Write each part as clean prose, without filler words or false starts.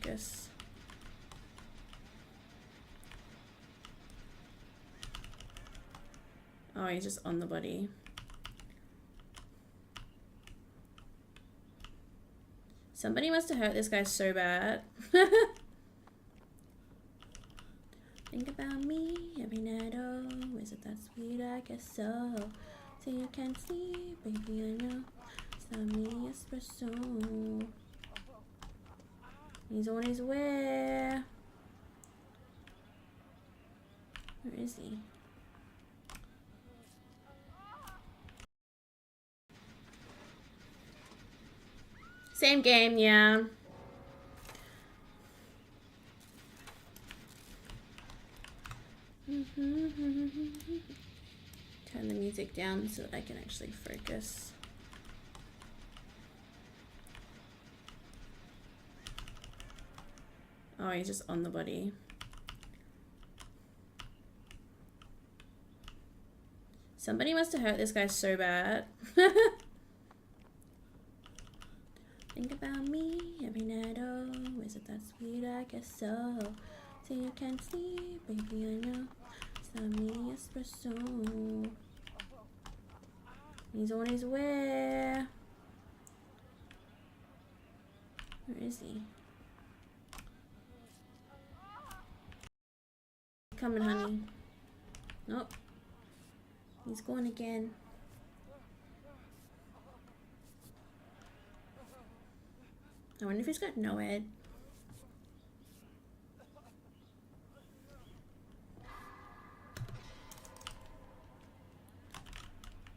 focus. Oh, he's just on the body. Somebody must have hurt this guy so bad. Think about me every night, oh, is it that sweet? I guess so. So you can see, baby, I know. It's not me, espresso. He's on his way. Where is he? Same game, yeah. Turn the music down so that I can actually focus. Oh, he's just on the body. Somebody must have hurt this guy so bad. Think about me every night, oh, is it that sweet? I guess so. So you can see, baby, I know. It's not me, espresso. He's on his way. Where is he? Coming, honey. Nope. He's going again. I wonder if he's got no head.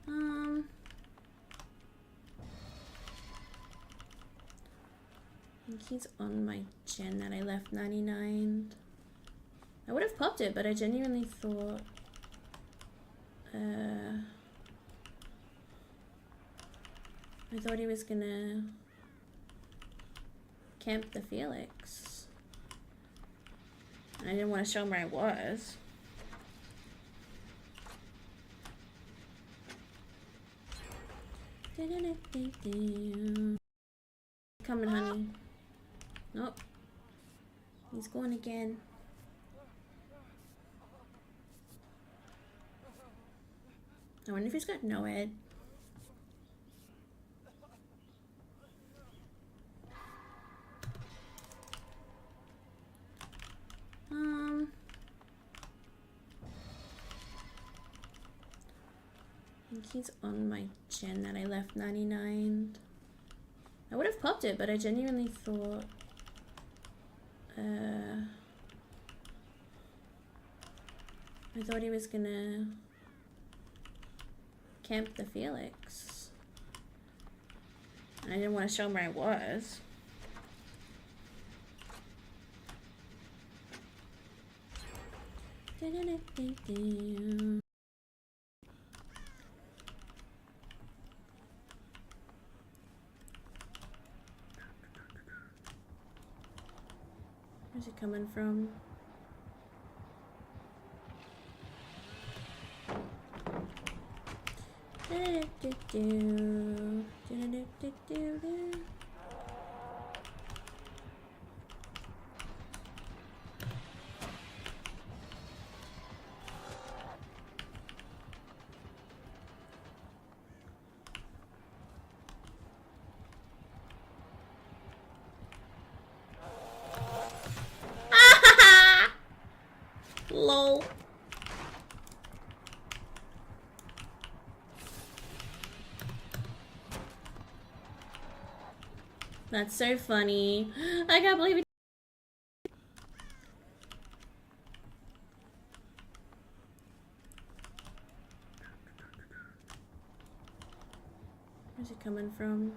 I think he's on my gen that I left 99. I would have popped it, but I genuinely thought I thought he was gonna camp the Felix. I didn't want to show him where I was. Coming, honey. Nope. He's going again. I wonder if he's got no head. I think he's on my gen that I left 99. I would have popped it, but I genuinely thought I thought he was gonna camp the Felix. I didn't want to show him where I was. Where's he coming from? Lol. That's so funny. I can't believe it. Where's he coming from?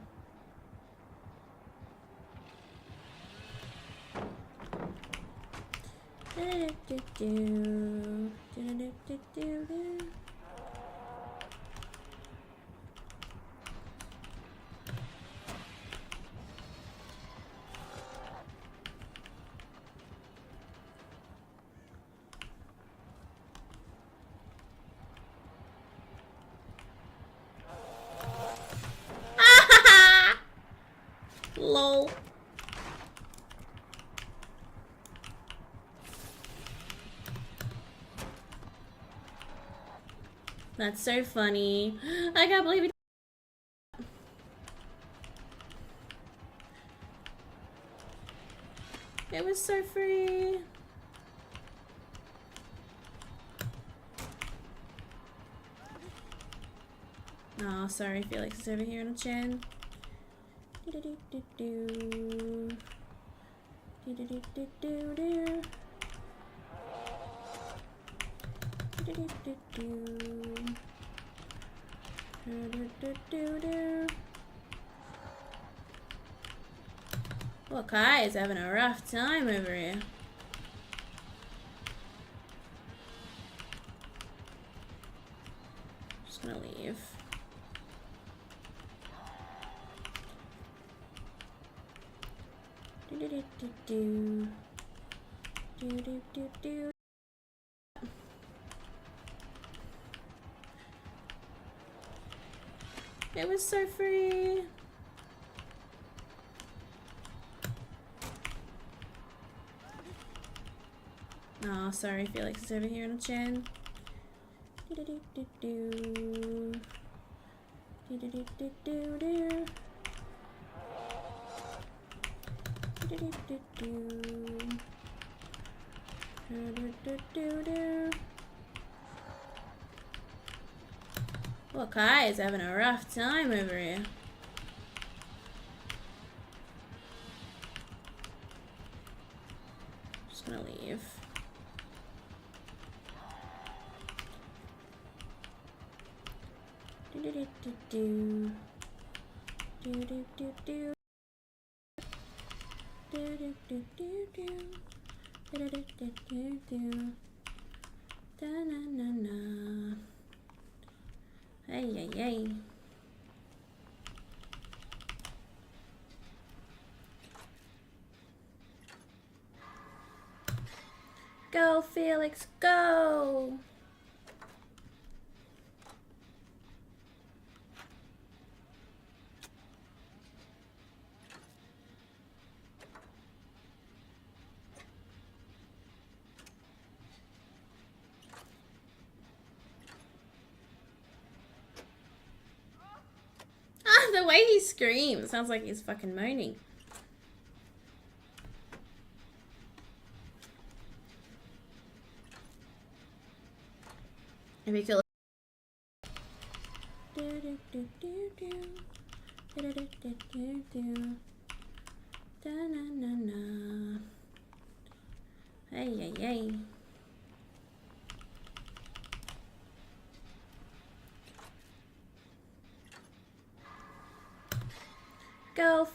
Lol. That's so funny. I can't believe it. It was so free. Oh, sorry, Felix is over here on a chin. Well, Kai is having a rough time over here. Just gonna leave. It was so free. Oh, sorry, Felix is over here on a chin. Well, Kai is having a rough time over here. Just gonna leave. Hey, hey, hey. Go, Felix, go! Ah, the way he screams sounds like he's fucking moaning. If you kill Hey, hey, hey. Go,